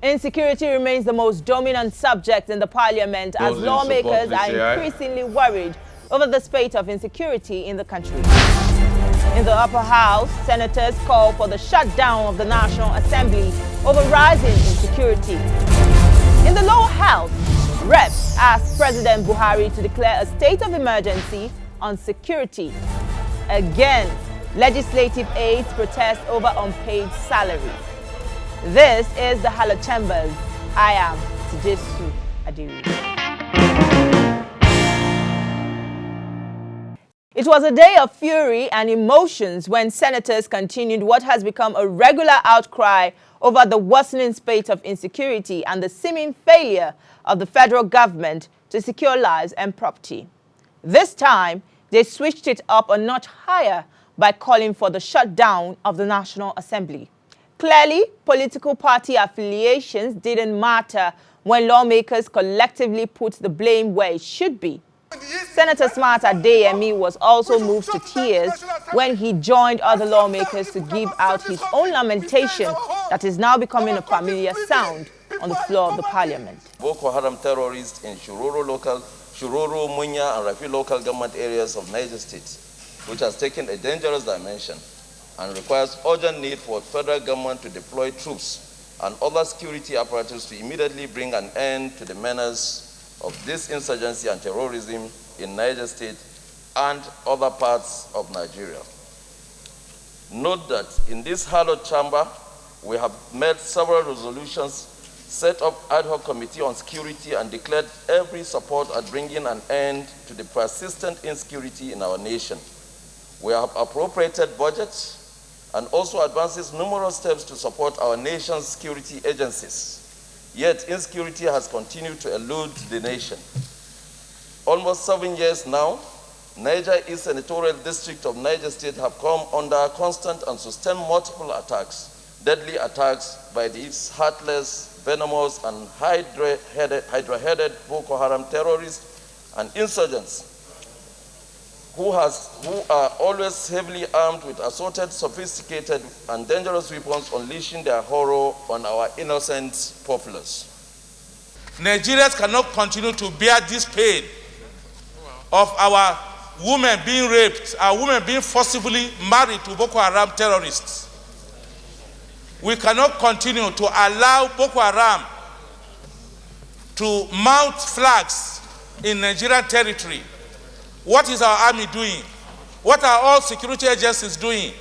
Insecurity remains the most dominant subject in the Parliament as lawmakers are increasingly worried over the spate of insecurity in the country. In the upper house, senators call for the shutdown of the National Assembly over rising insecurity. In the lower house, reps asked President Buhari to declare a state of emergency on security. Again, legislative aides protest over unpaid salaries. This is the Hallowed Chambers. I am Tijesu Adiru. It was a day of fury and emotions when senators continued what has become a regular outcry over the worsening spate of insecurity and the seeming failure of the federal government to secure lives and property. This time, they switched it up a notch higher by calling for the shutdown of the National Assembly. Clearly, political party affiliations didn't matter when lawmakers collectively put the blame where it should be. Senator Smart Adeyemi was also moved to tears when he joined other lawmakers to give out his own lamentation that is now becoming a familiar sound on the floor of the Parliament. Boko Haram terrorists in Shiroro, Munya and Rafi local government areas of Niger State, which has taken a dangerous dimension and requires urgent need for federal government to deploy troops and other security apparatus to immediately bring an end to the menace of this insurgency and terrorism in Niger State and other parts of Nigeria. Note that in this hallowed chamber, we have made several resolutions, set up ad hoc committee on security and declared every support at bringing an end to the persistent insecurity in our nation. We have appropriated budgets and also advances numerous steps to support our nation's security agencies. Yet insecurity has continued to elude the nation. Almost 7 years now, Niger East Senatorial District of Niger State have come under constant and sustained multiple attacks, deadly attacks by these heartless, venomous, and hydra-headed Boko Haram terrorists and insurgents who are always heavily armed with assorted, sophisticated, and dangerous weapons, unleashing their horror on our innocent populace. Nigerians cannot continue to bear this pain of our women being raped, our women being forcibly married to Boko Haram terrorists. We cannot continue to allow Boko Haram to mount flags in Nigerian territory. What is our army doing? What are all security agencies doing?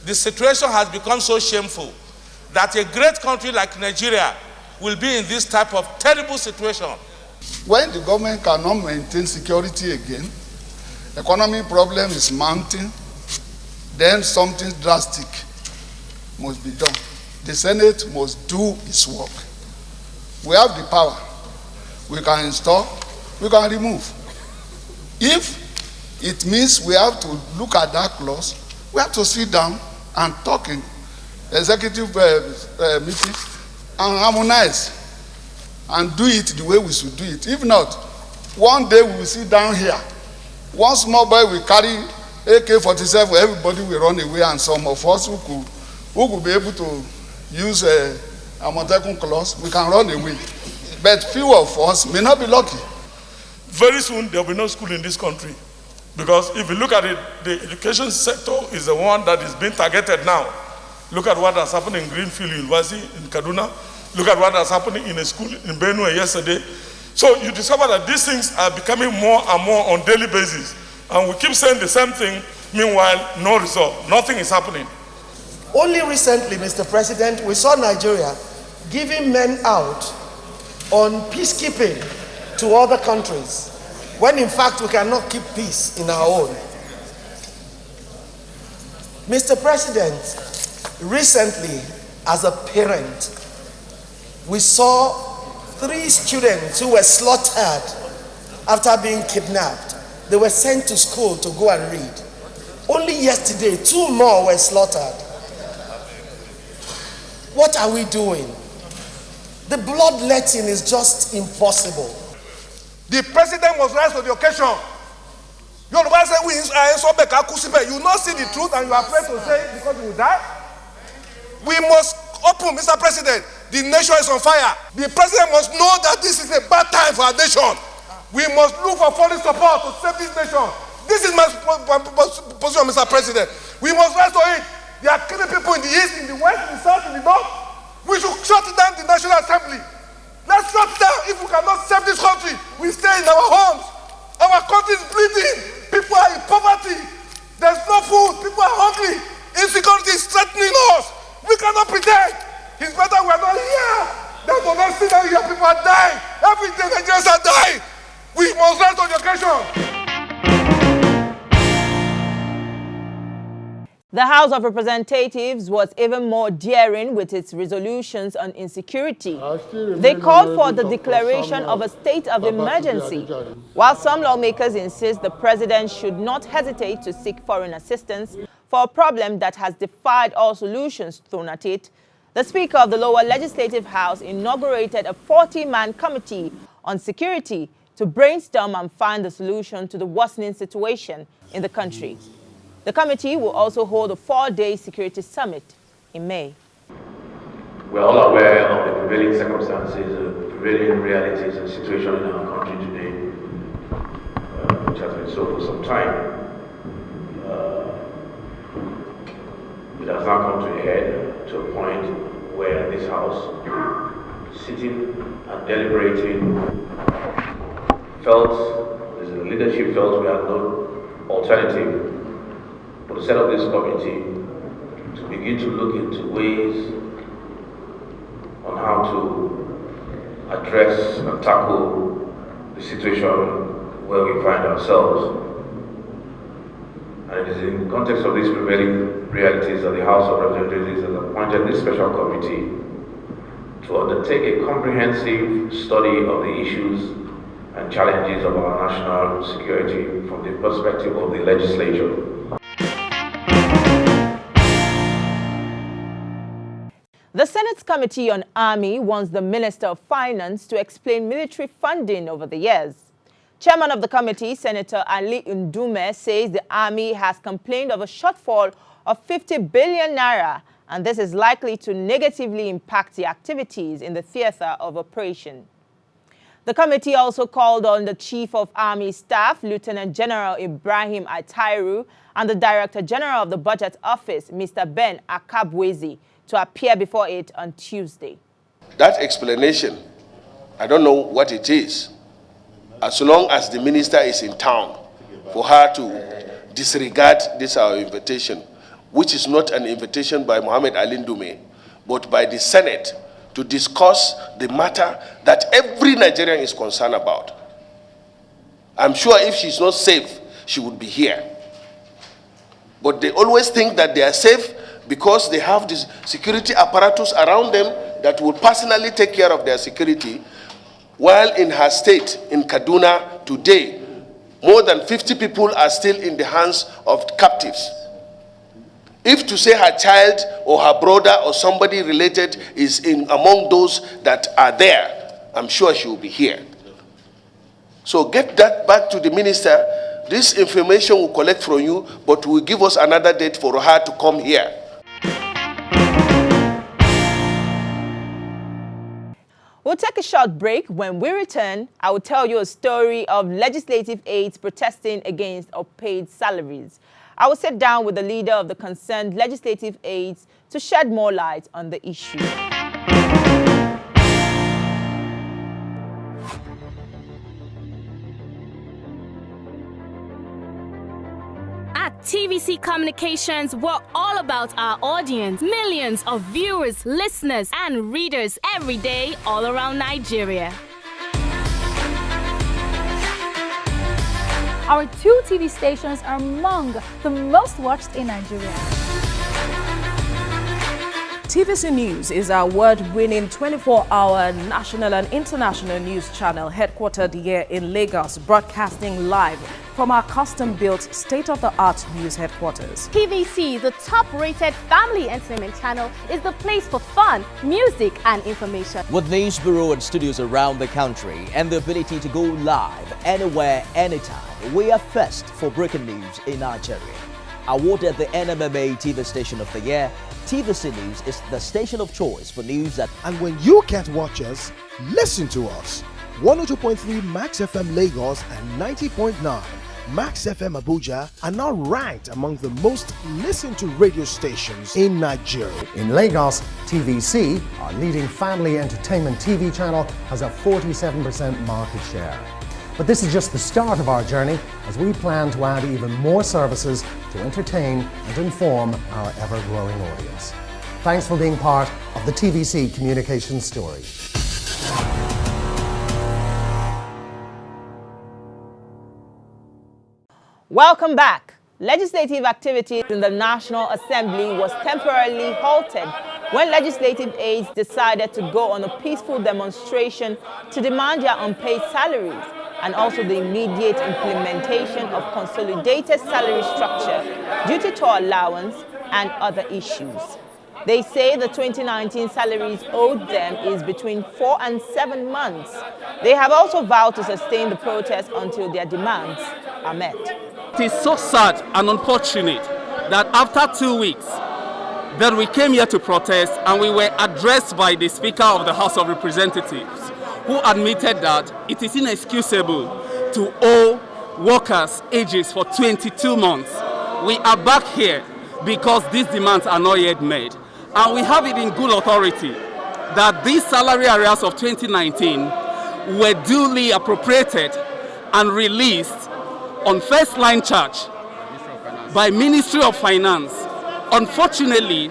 The situation has become so shameful that a great country like Nigeria will be in this type of terrible situation. When the government cannot maintain security again, economic problem is mounting, then something drastic must be done. The Senate must do its work. We have the power. We can install, we can remove. If it means we have to look at that clause, we have to sit down and talk in executive meeting and harmonize and do it the way we should do it. If not, one day we will sit down here. One small boy will carry AK-47, everybody will run away, and some of us who could be able to use a Amotekun clause, we can run away. But few of us may not be lucky. Very soon there will be no school in this country, because if you look at it, the education sector is the one that is being targeted now. Look at what has happened in Greenfield University in Kaduna. Look at what has happened in a school in Benue yesterday. So you discover that these things are becoming more and more on daily basis, and we keep saying the same thing. Meanwhile, no result. Nothing is happening. Only recently, Mr. President, we saw Nigeria giving men out on peacekeeping to other countries, when in fact we cannot keep peace in our own. Mr. President, recently as a parent, we saw 3 students who were slaughtered after being kidnapped. They were sent to school to go and read. Only yesterday, 2 more were slaughtered. What are we doing? The bloodletting is just impossible. The president must rise to the occasion. You will not see the truth and you are afraid to say it because you will die. We must open, Mr. President. The nation is on fire. The president must know that this is a bad time for our nation. We must look for foreign support to save this nation. This is my position, Mr. President. We must rise to it. They are killing people in the east, in the west, in the south, in the north. We should shut down the National Assembly. Let's shut it down. If we cannot save this country, we stay in our homes. Our country is bleeding. People are in poverty. There's no food. People are hungry. Insecurity is threatening us. We cannot pretend. It's better we are not here than to not see that here people are dying. Every day Nigerians are dying. We must rise to the occasion. The House of Representatives was even more daring with its resolutions on insecurity. They called for the declaration of a state of emergency, while some lawmakers insist the president should not hesitate to seek foreign assistance for a problem that has defied all solutions thrown at it. The Speaker of the lower legislative house inaugurated a 40-man committee on security to brainstorm and find a solution to the worsening situation in the country. The committee will also hold a 4-day security summit in May. We are all aware of the prevailing circumstances, the prevailing realities and situation in our country today, which has been so for some time. It has now come to a head, to a point where this House, sitting and deliberating, the leadership felt we had no alternative but to set up this committee to begin to look into ways on how to address and tackle the situation where we find ourselves. And it is in the context of these prevailing realities that the House of Representatives has appointed this special committee to undertake a comprehensive study of the issues and challenges of our national security from the perspective of the legislature. The Senate's Committee on Army wants the Minister of Finance to explain military funding over the years. Chairman of the committee, Senator Ali Ndume, says the Army has complained of a shortfall of 50 billion naira, and this is likely to negatively impact the activities in the theater of operation. The committee also called on the Chief of Army Staff, Lieutenant General Ibrahim Atairu, and the Director General of the Budget Office, Mr. Ben Akabwezi, to appear before it on Tuesday. That explanation, I don't know what it is. As long as the minister is in town, for her to disregard this our invitation, which is not an invitation by Mohammed Ali Ndume, but by the Senate to discuss the matter that every Nigerian is concerned about. I'm sure if she's not safe, she would be here. But they always think that they are safe because they have this security apparatus around them that will personally take care of their security, while in her state, in Kaduna, today, more than 50 people are still in the hands of captives. If to say her child or her brother or somebody related is among those that are there, I'm sure she will be here. So get that back to the minister. This information will collect from you, but will give us another date for her to come here. We'll take a short break. When we return, I will tell you a story of legislative aides protesting against unpaid salaries. I will sit down with the leader of the concerned legislative aides to shed more light on the issue. At TVC Communications, we're all about our audience. Millions of viewers, listeners, and readers every day all around Nigeria. Our 2 TV stations are among the most watched in Nigeria. TVC News is our award-winning 24-hour national and international news channel headquartered here in Lagos, broadcasting live from our custom-built state-of-the-art news headquarters. TVC, the top-rated family entertainment channel, is the place for fun, music, and information. With news bureau and studios around the country and the ability to go live anywhere, anytime, we are first for breaking news in Nigeria. Awarded the NMMA TV Station of the Year, TVC News is the station of choice for news that... And when you can't watch us, listen to us. 102.3 Max FM Lagos and 90.9 Max FM Abuja are now ranked among the most listened to radio stations in Nigeria. In Lagos, TVC, our leading family entertainment TV channel, has a 47% market share. But this is just the start of our journey, as we plan to add even more services to entertain and inform our ever-growing audience. Thanks for being part of the TVC Communications story. Welcome back. Legislative activities in the National Assembly was temporarily halted when legislative aides decided to go on a peaceful demonstration to demand their unpaid salaries and also the immediate implementation of consolidated salary structure, duty to allowance, and other issues. They say the 2019 salaries owed them is between 4 and 7 months. They have also vowed to sustain the protest until their demands are met. It is so sad and unfortunate that after 2 weeks that we came here to protest and we were addressed by the Speaker of the House of Representatives, who admitted that it is inexcusable to owe workers ages for 22 months. We are back here because these demands are not yet made. And we have it in good authority that these salary arrears of 2019 were duly appropriated and released on first line charge by Ministry of Finance. Unfortunately,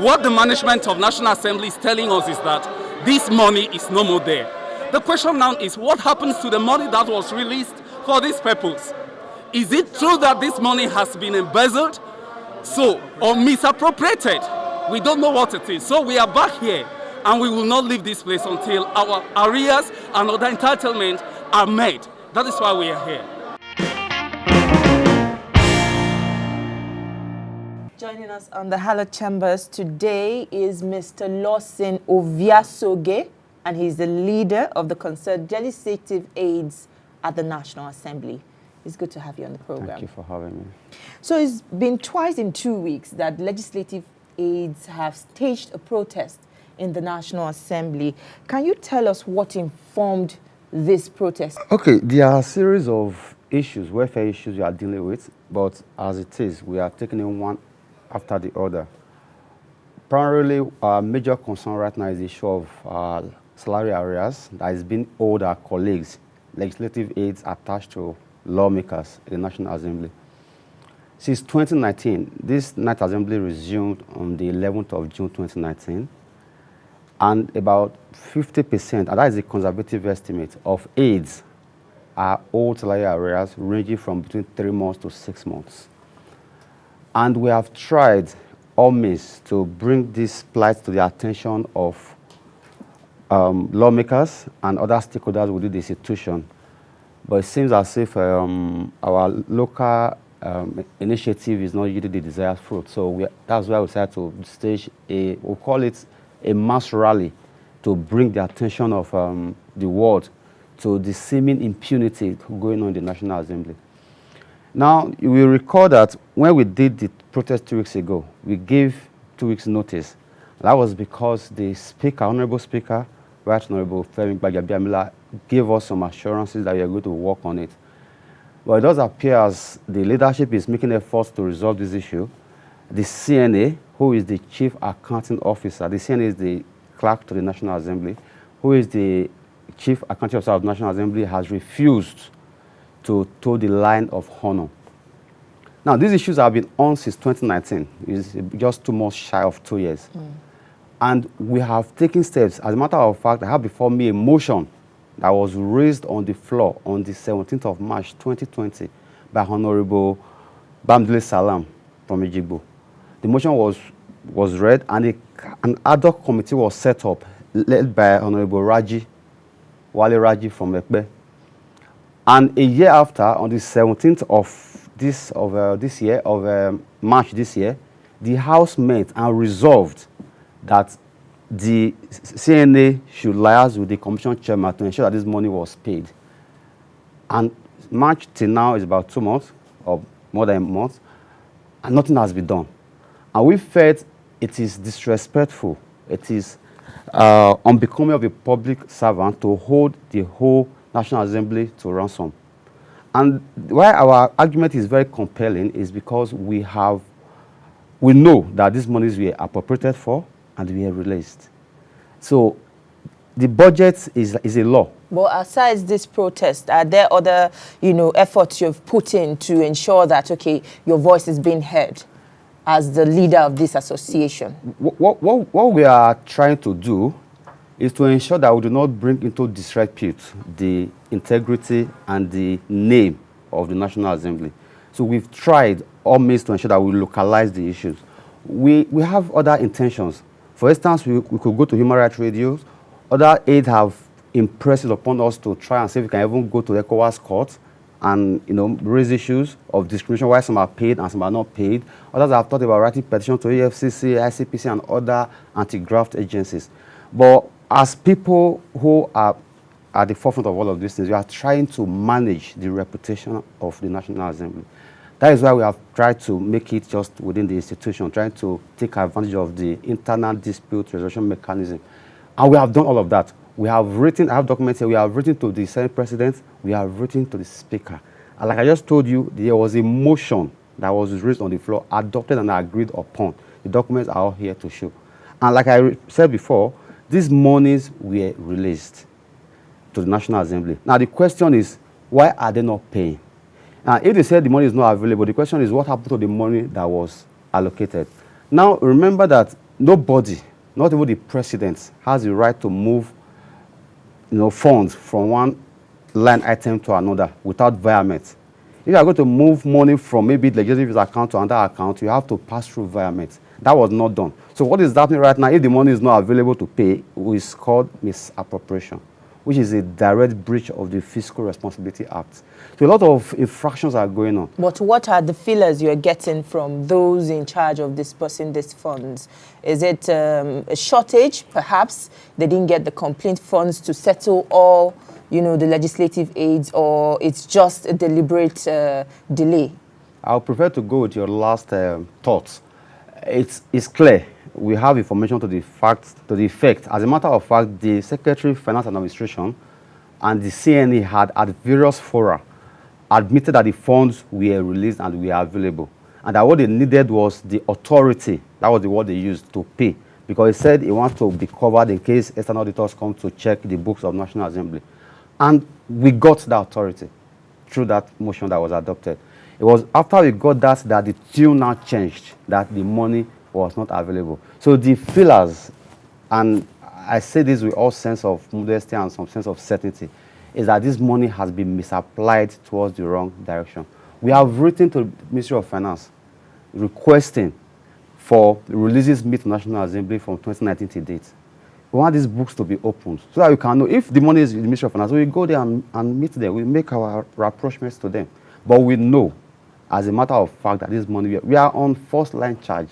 what the management of National Assembly is telling us is that this money is no more there. The question now is, what happens to the money that was released for this purpose? Is it true that this money has been embezzled or misappropriated? We don't know what it is. So we are back here and we will not leave this place until our arrears and other entitlements are made. That is why we are here. Joining us on the Hallowed Chambers today is Mr. Lawson Oviasoge, and he's the leader of the concerned legislative aides at the National Assembly. It's good to have you on the program. Thank you for having me. So it's been twice in 2 weeks that legislative aides have staged a protest in the National Assembly. Can you tell us what informed this protest? Okay, there are a series of issues, welfare issues we are dealing with, but as it is, we are taking in one after the other. Primarily, our major concern right now is the issue of salary arrears that is being owed our colleagues, legislative aides attached to lawmakers in the National Assembly. Since 2019, this Night Assembly resumed on the 11th of June 2019, and about 50%, and that is a conservative estimate, of aides are owed salary arrears ranging from between 3 months to 6 months. And we have tried all means to bring this plight to the attention of lawmakers and other stakeholders within the institution. But it seems as if our local initiative is not yielding the desired fruit. So that's why we decided to stage we'll call it a mass rally to bring the attention of the world to the seeming impunity going on in the National Assembly. Now, you will recall that when we did the protest 2 weeks ago, we gave 2 weeks notice. That was because the Speaker, Honorable Speaker, Right Honorable Femi Gbajabiamila, gave us some assurances that we are going to work on it. But it does appear as the leadership is making efforts to resolve this issue. The CNA, who is the Chief Accounting Officer, the CNA is the clerk to the National Assembly, who is the Chief Accounting Officer of the National Assembly, has refused to toe the line of honor. Now, these issues have been on since 2019. It's just 2 months shy of 2 years. And we have taken steps. As a matter of fact, I have before me a motion that was raised on the floor on the 17th of March 2020 by Honorable Bamdele Salam from Ejigbo. The motion was read, and an ad hoc committee was set up, led by Honorable Wale Raji from Ekpe. And a year after, on the 17th of March this year, the House met and resolved that the CNA should liaise with the Commission Chairman to ensure that this money was paid. And March till now is about 2 months, or more than a month. and nothing has been done. And we felt it is disrespectful, it is unbecoming of a public servant to hold the whole National Assembly to ransom. And why our argument is very compelling is because we know that these monies were appropriated for and were released. So the budget is a law. But aside this protest, are there other, efforts you've put in to ensure that, okay, your voice is being heard as the leader of this association? What we are trying to do is to ensure that we do not bring into disrepute the integrity and the name of the National Assembly. So we've tried all means to ensure that we localize the issues. We have other intentions. For instance, we could go to human rights radios. Other aides have impressed it upon us to try and see if we can even go to ECOWAS court and raise issues of discrimination, why some are paid and some are not paid. Others have thought about writing petitions to EFCC, ICPC, and other anti-graft agencies. But as people who are at the forefront of all of these things, we are trying to manage the reputation of the National Assembly. That is why we have tried to make it just within the institution, trying to take advantage of the internal dispute resolution mechanism. And we have done all of that. We have written, I have documents here, we have written to the Senate President, we have written to the Speaker. And like I just told you, there was a motion that was raised on the floor, adopted and agreed upon. The documents are all here to show. And like I said before, these monies were released to the National Assembly. Now the question is, why are they not paying? If they said the money is not available, the question is what happened to the money that was allocated? Now remember that nobody, not even the president, has the right to move funds from one line item to another without viament. If you are going to move money from maybe the legislative account to another account, you have to pass through viament. That was not done. So what is happening right now, if the money is not available to pay, is called misappropriation, which is a direct breach of the Fiscal Responsibility Act. So a lot of infractions are going on. But what are the feelers you're getting from those in charge of disbursing these funds? Is it a shortage, perhaps? They didn't get the complete funds to settle all, the legislative aids, or it's just a deliberate delay? I would prefer to go with your last thoughts. It's clear. We have information to the effect. As a matter of fact, the Secretary of Finance and Administration and the CNA had at various fora admitted that the funds were released and were available. And that what they needed was the authority. That was the word they used to pay. Because he said he wants to be covered in case external auditors come to check the books of National Assembly. And we got that authority through that motion that was adopted. It was after we got that the tune now changed, that the money was not available. So the feelers, and I say this with all sense of modesty and some sense of certainty, is that this money has been misapplied towards the wrong direction. We have written to the Ministry of Finance requesting for releases made to National Assembly from 2019 to date. We want these books to be opened so that we can know if the money is in the Ministry of Finance. We go there and meet them. We make our rapprochements to them. But we know, as a matter of fact, that this money, we are on first line charge.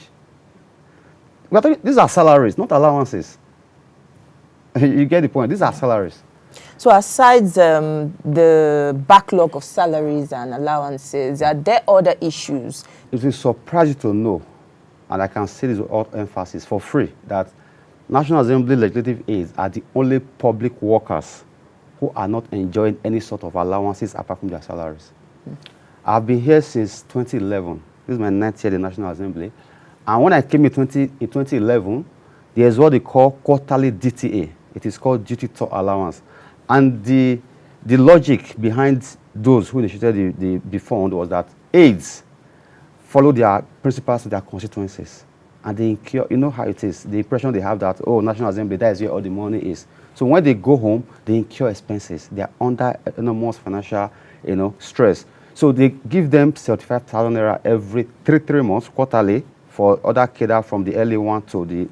These are salaries, not allowances. You get the point. These are salaries. So aside the backlog of salaries and allowances, are there other issues? It will surprise you to know, and I can say this with all emphasis for free, that National Assembly legislative aides are the only public workers who are not enjoying any sort of allowances apart from their salaries. I've been here since 2011. This is my 9th year in the National Assembly. And when I came in 2011, there's what they call quarterly DTA. It is called duty tour allowance. And the logic behind those who initiated the fund was that aides follow their principals to their constituencies. And they incur, you know how it is, the impression they have that, oh, National Assembly, that is where all the money is. So when they go home, they incur expenses. They are under enormous financial, stress. So they give them 75,000 naira every three months, quarterly, for other cadre from the LA1 to the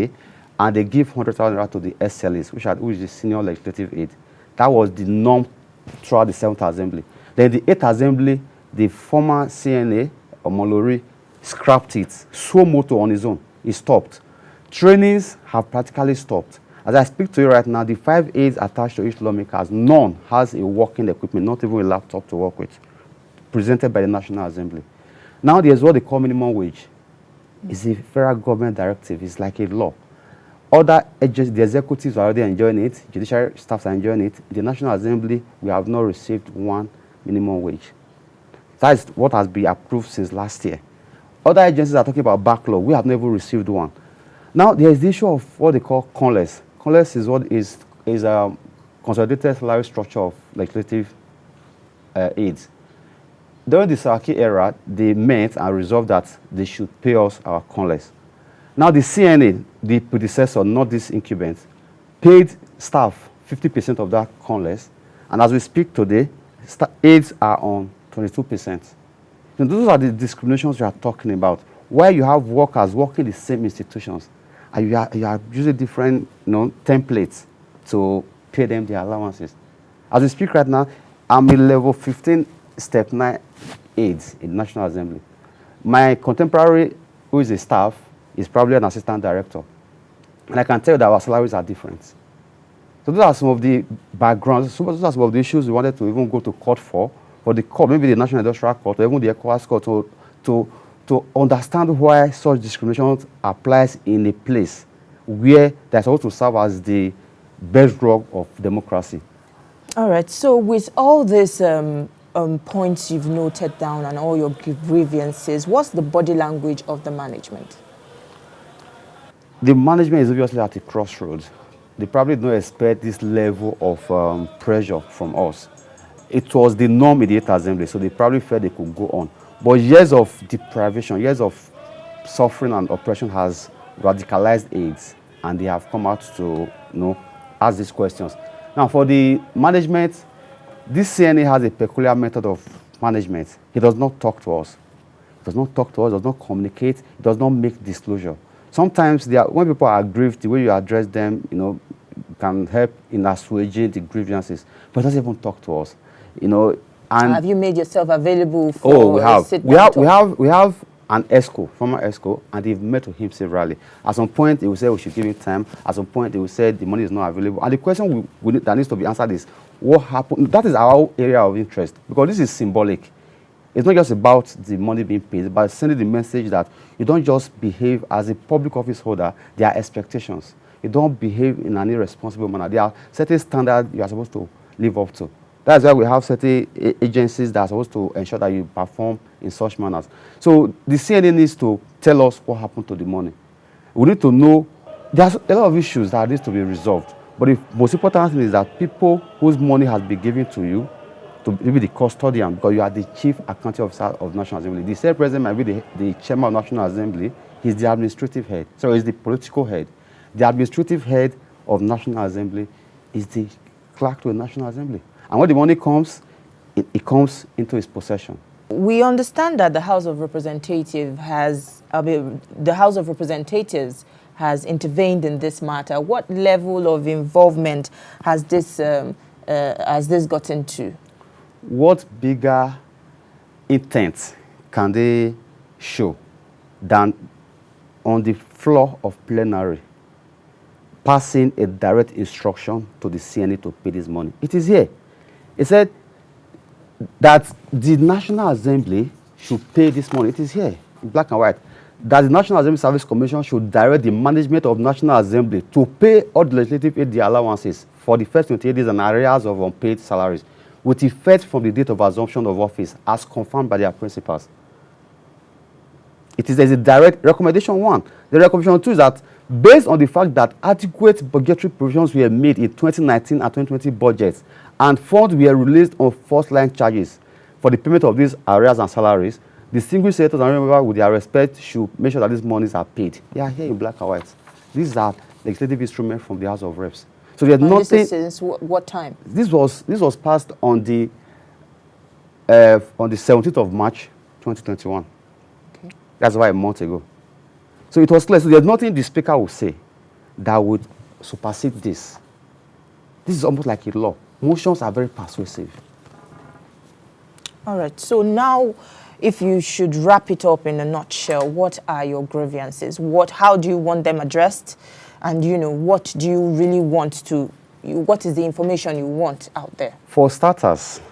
PA, and they give 100,000 naira to the SLAs, which is the senior legislative aid. That was the norm throughout the 7th Assembly. Then the 8th Assembly, the former CNA, Omolori, scrapped it. So moto on his own. He stopped. Trainings have practically stopped. As I speak to you right now, the 5 aides attached to each lawmakers, none has a working equipment, not even a laptop to work with, presented by the National Assembly. Now there's what they call minimum wage. It's a federal government directive. It's like a law. Other agencies, the executives are already enjoying it. Judiciary staffs are enjoying it. The National Assembly, we have not received one minimum wage. That is what has been approved since last year. Other agencies are talking about backlog. We have never received one. Now, there is the issue of what they call CONLES. CONLES is what is a consolidated salary structure of legislative aids. During the Saraki era, they met and resolved that they should pay us our CONLES. Now, the CNA, the predecessor, not this incumbent, paid staff 50% of that CONLES. And as we speak today, aids are on 22%. So those are the discriminations we are talking about, where you have workers working in the same institutions, and you are using different templates to pay them their allowances. As we speak right now, I'm in level 15, step 9 aides in the National Assembly. My contemporary, who is a staff, is probably an assistant director. And I can tell you that our salaries are different. So those are some of the backgrounds, those are some of the issues we wanted to even go to court for the court, maybe the National Industrial Court, or even the ECOWAS Court, to understand why such discrimination applies in a place where they're supposed to serve as the bedrock of democracy. All right. So with all these points you've noted down and all your grievances, what's the body language of the management? The management is obviously at a crossroads. They probably don't expect this level of pressure from us. It was the norm in the 8th Assembly, so they probably felt they could go on. But years of deprivation, years of suffering and oppression has radicalized aides, and they have come out to ask these questions. Now, for the management, this CNA has a peculiar method of management. He does not talk to us. He does not talk to us, does not communicate, he does not make disclosure. Sometimes when people are aggrieved, the way you address them, can help in assuaging the grievances, but he doesn't even talk to us. And have you made yourself available for we have. We have an ESCO, former ESCO, and they've met with him severally. At some point, he will say we should give him time. At some point, they will say the money is not available. And the question that needs to be answered is, what happened? That is our area of interest, because this is symbolic. It's not just about the money being paid, but sending the message that you don't just behave as a public office holder. There are expectations. You don't behave in an irresponsible manner. There are certain standards you are supposed to live up to. That's why we have certain agencies that are supposed to ensure that you perform in such manners. So the CNA needs to tell us what happened to the money. We need to know there's a lot of issues that need to be resolved. But the most important thing is that people whose money has been given to you, to be the custodian, because you are the chief accounting officer of National Assembly. The state president might be the chairman of National Assembly. He's the administrative head. So he's the political head. The administrative head of National Assembly is the clerk to the National Assembly. And when the money comes, it comes into his possession. We understand that the House of Representatives has intervened in this matter. What level of involvement has this gotten to? What bigger intent can they show than on the floor of plenary passing a direct instruction to the CNA to pay this money? It is here. It said that the National Assembly should pay this money. It is here, in black and white. That the National Assembly Service Commission should direct the management of National Assembly to pay all the legislative aid allowances for the first 28 days and arrears of unpaid salaries, with effect from the date of assumption of office, as confirmed by their principals. There's a direct recommendation 1. The recommendation 2 is that based on the fact that adequate budgetary provisions were made in 2019 and 2020 budgets, and funds were released on first-line charges for the payment of these arrears and salaries, the single senators and members, with their respect, should make sure that these monies are paid. They are here in black and white. These are legislative instruments from the House of Reps. So there's nothing. This is since what time? This was passed on the 17th of March, 2021. Okay. That's why a month ago. So it was clear. So there's nothing the Speaker will say that would supersede this. This is almost like a law. Motions are very persuasive. All right. So now, if you should wrap it up in a nutshell, what are your grievances? How do you want them addressed? And, what do you really want what is the information you want out there? For starters,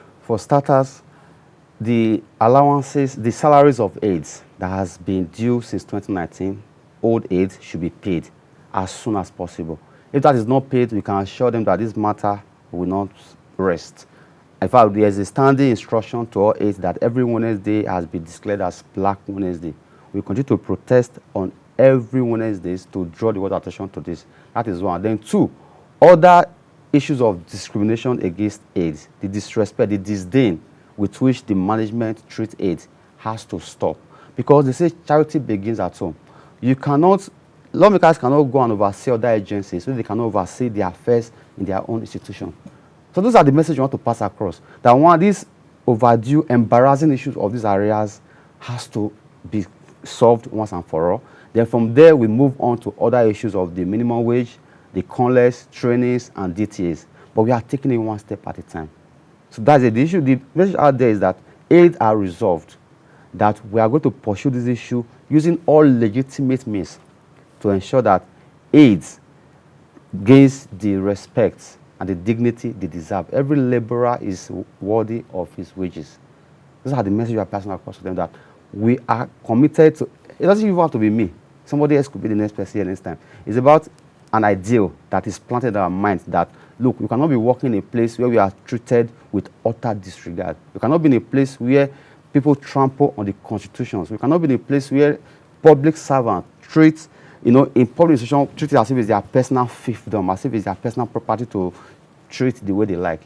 the allowances, the salaries of aides that has been due since 2019, old aides should be paid as soon as possible. If that is not paid, we can assure them that this matter will not rest. In fact, there is a standing instruction to all aides that every Wednesday has been declared as Black Wednesday. We continue to protest on every Wednesdays to draw the world attention to this. That is one. Then two, other issues of discrimination against aides, the disrespect, the disdain with which the management treats aides has to stop. Because they say charity begins at home. You cannot, lawmakers cannot go and oversee other agencies, so they cannot oversee the affairs in their own institution. So those are the messages you want to pass across. That one of these overdue, embarrassing issues of these areas has to be solved once and for all. Then from there, we move on to other issues of the minimum wage, the CONLES, trainings, and DTAs. But we are taking it one step at a time. So that's it. The issue, the message out there is that aides are resolved, that we are going to pursue this issue using all legitimate means to ensure that aides gains the respect and the dignity they deserve. Every laborer is worthy of his wages. Those are the message we are passing across to them, that we are committed to. It doesn't even have to be me. Somebody else could be the next person here next time. It's about an ideal that is planted in our minds that, look, we cannot be working in a place where we are treated with utter disregard. We cannot be in a place where people trample on the constitutions. We cannot be in a place where public servants treat, in public institutions, treat it as if it's their personal fiefdom, as if it's their personal property to treat the way they like.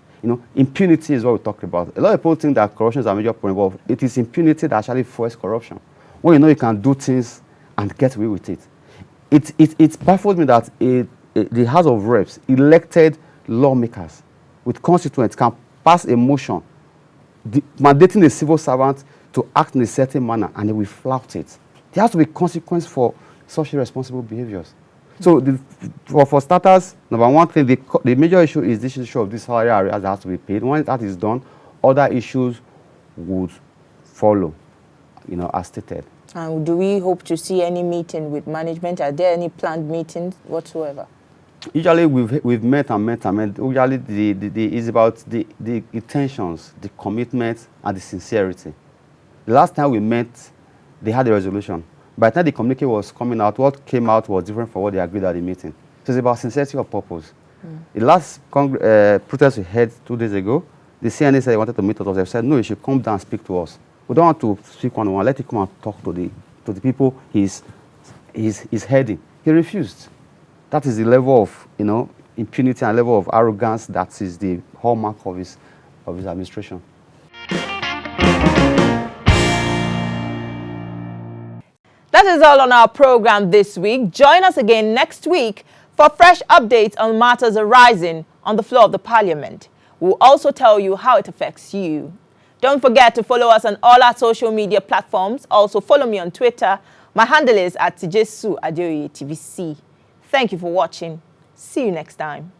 Impunity is what we talk about. A lot of people think that corruption is a major problem, but it is impunity that actually fuels corruption. When you can do things and get away with it. It baffles me that the House of Reps, elected lawmakers with constituents, can pass a motion mandating a civil servant to act in a certain manner, and they will flout it. There has to be consequence for such irresponsible behaviors. So for starters, number one thing, the major issue is this issue of this salary areas that has to be paid. Once that is done, other issues would follow, as stated. And do we hope to see any meeting with management? Are there any planned meetings whatsoever? Usually we've met. Usually it's about the intentions, the commitment, and the sincerity. The last time we met, they had a resolution. By the time the communique was coming out, what came out was different from what they agreed at the meeting. So it's about sincerity of purpose. The last protest we had 2 days ago, the CNA said they wanted to meet us. They said, no, you should come down and speak to us. We don't want to speak one-on-one. Let him come and talk to the people he's heading. He refused. That is the level of impunity and level of arrogance that is the hallmark of his administration. That is all on our program this week. Join us again next week for fresh updates on matters arising on the floor of the Parliament. We'll also tell you how it affects you. Don't forget to follow us on all our social media platforms. Also follow me on Twitter. My handle is @TJSU Adeoye TVC. Thank you for watching. See you next time.